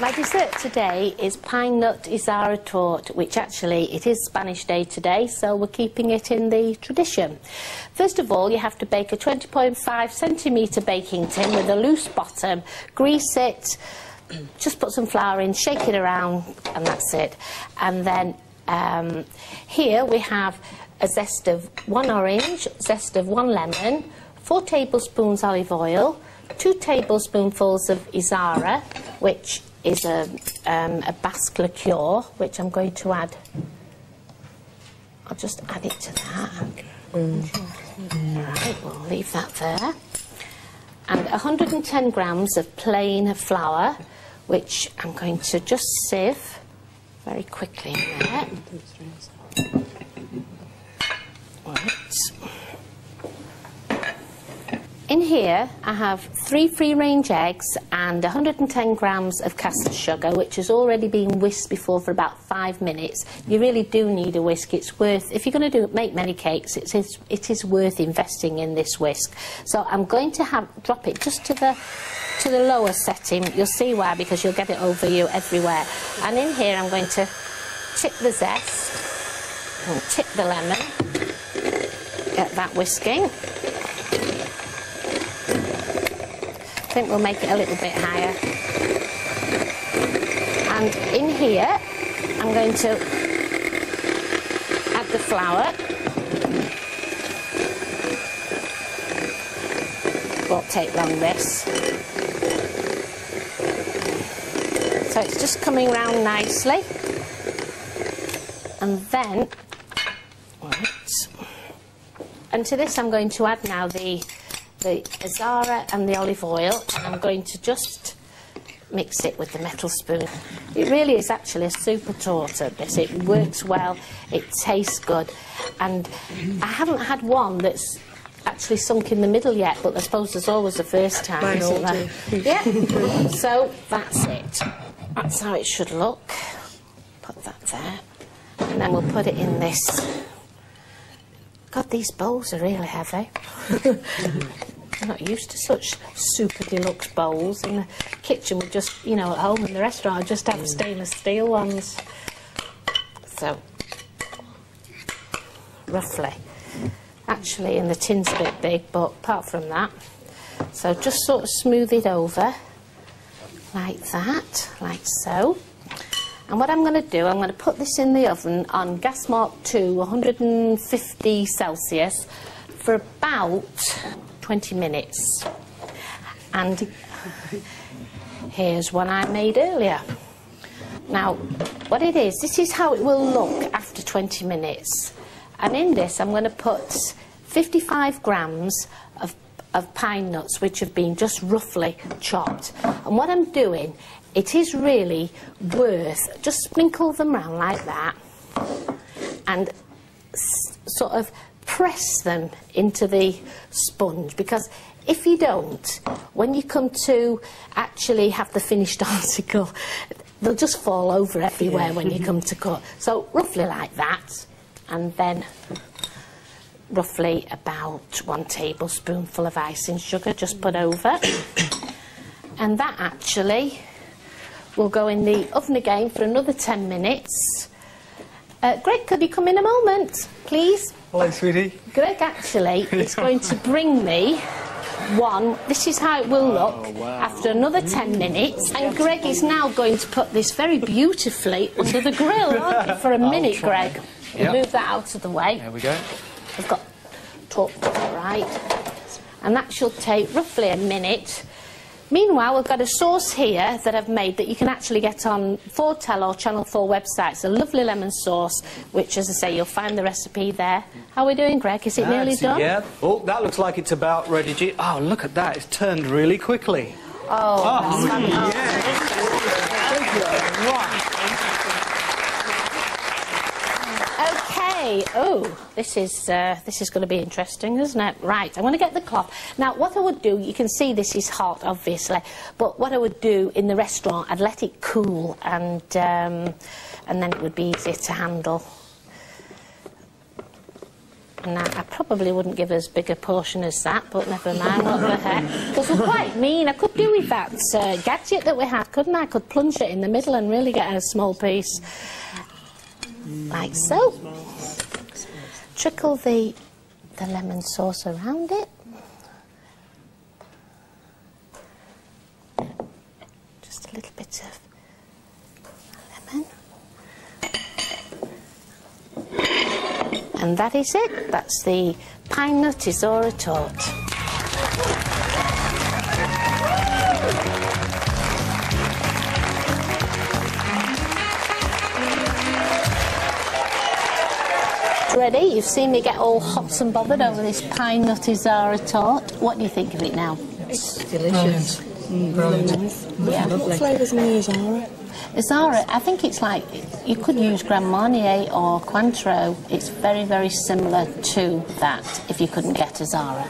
My dessert today is pine nut Izarra Torte, which actually, it is Spanish Day today, so we're keeping it in the tradition. First of all, you have to bake a 20.5 centimetre baking tin with a loose bottom, grease it, just put some flour in, shake it around, and that's it. And then here we have a zest of 1 orange, zest of 1 lemon, 4 tablespoons olive oil, 2 tablespoonfuls of Izarra, which is a Basque liqueur, which I'm going to add. I'll just add it to that. Right, we'll leave that there. And 110 grams of plain flour, which I'm going to just sieve very quickly in there. Right. In here, I have 3 free-range eggs and 110 grams of caster sugar, which has already been whisked before for about 5 minutes. You really do need a whisk. It's worth, if you're going to make many cakes, it is worth investing in this whisk. So I'm going to drop it just to the lower setting. You'll see why, because you'll get it over you everywhere. And in here, I'm going to tip the zest and tip the lemon. Get that whisking. I think we'll make it a little bit higher. And in here, I'm going to add the flour. Won't take long, this. So it's just coming round nicely. And then, right. And to this I'm going to add now the Izarra and the olive oil, and I'm going to just mix it with the metal spoon. It really is actually a super torte, this. It works well, it tastes good, and I haven't had one that's actually sunk in the middle yet, but I suppose there's always the first time, isn't there? Yeah. So that's it. That's how it should look. Put that there, and then we'll put it in this. God, these bowls are really heavy. I'm not used to such super deluxe bowls. In the kitchen, we just, you know, at home in the restaurant, I just have stainless steel ones. So, roughly. Actually, in the tin's a bit big, but apart from that. So just sort of smooth it over, like that, like so. And what I'm going to do, I'm going to put this in the oven on gas mark 2, 150 Celsius, for about 20 minutes. And here's one I made earlier. Now, what it is, this is how it will look after 20 minutes. And in this, I'm going to put 55 grams of pine nuts, which have been just roughly chopped. And what I'm doing, it is really worth, just sprinkle them around like that and sort of press them into the sponge, because if you don't, when you come to actually have the finished article, they'll just fall over everywhere when you come to cut. So roughly like that, and then roughly about 1 tablespoonful of icing sugar just put over. And that actually will go in the oven again for another 10 minutes. Greg, could you come in a moment, please? Hello, sweetie. Greg actually is going to bring me one. This is how it will look after another 10 minutes. And Greg is now going to put this very beautifully under the grill, aren't you, for a minute, Greg? We'll move that out of the way. There we go. I've got torqued it right. And that should take roughly a minute. Meanwhile, we've got a sauce here that I've made that you can actually get on 4Tel or Channel 4 websites. A lovely lemon sauce, which, as I say, you'll find the recipe there. How are we doing, Greg? Is it nearly done? Yeah. Oh, that looks like it's about ready to... Oh, look at that. It's turned really quickly. Oh, that's yeah. Right. Okay. Oh, this is going to be interesting, isn't it? Right. I'm going to get the cloth. Now, what I would do, you can see this is hot, obviously, but what I would do in the restaurant, I'd let it cool, and then it would be easier to handle. Now, I probably wouldn't give as big a portion as that, but never mind, what the heck. Because we're quite mean. I could do with that gadget that we have, couldn't I? I could plunge it in the middle and really get a small piece. Like so. Trickle the lemon sauce around it. Just a little bit of lemon. And that is it. That's the pine nut Izarra Torte. Ready? You've seen me get all hot and bothered over this pine nut Izarra Torte. What do you think of it now? It's delicious. Brilliant. Yeah. What flavours in the Izarra? Izarra, I think it's like, you could use Grand Marnier or Cointreau. It's very, very similar to that if you couldn't get Izarra.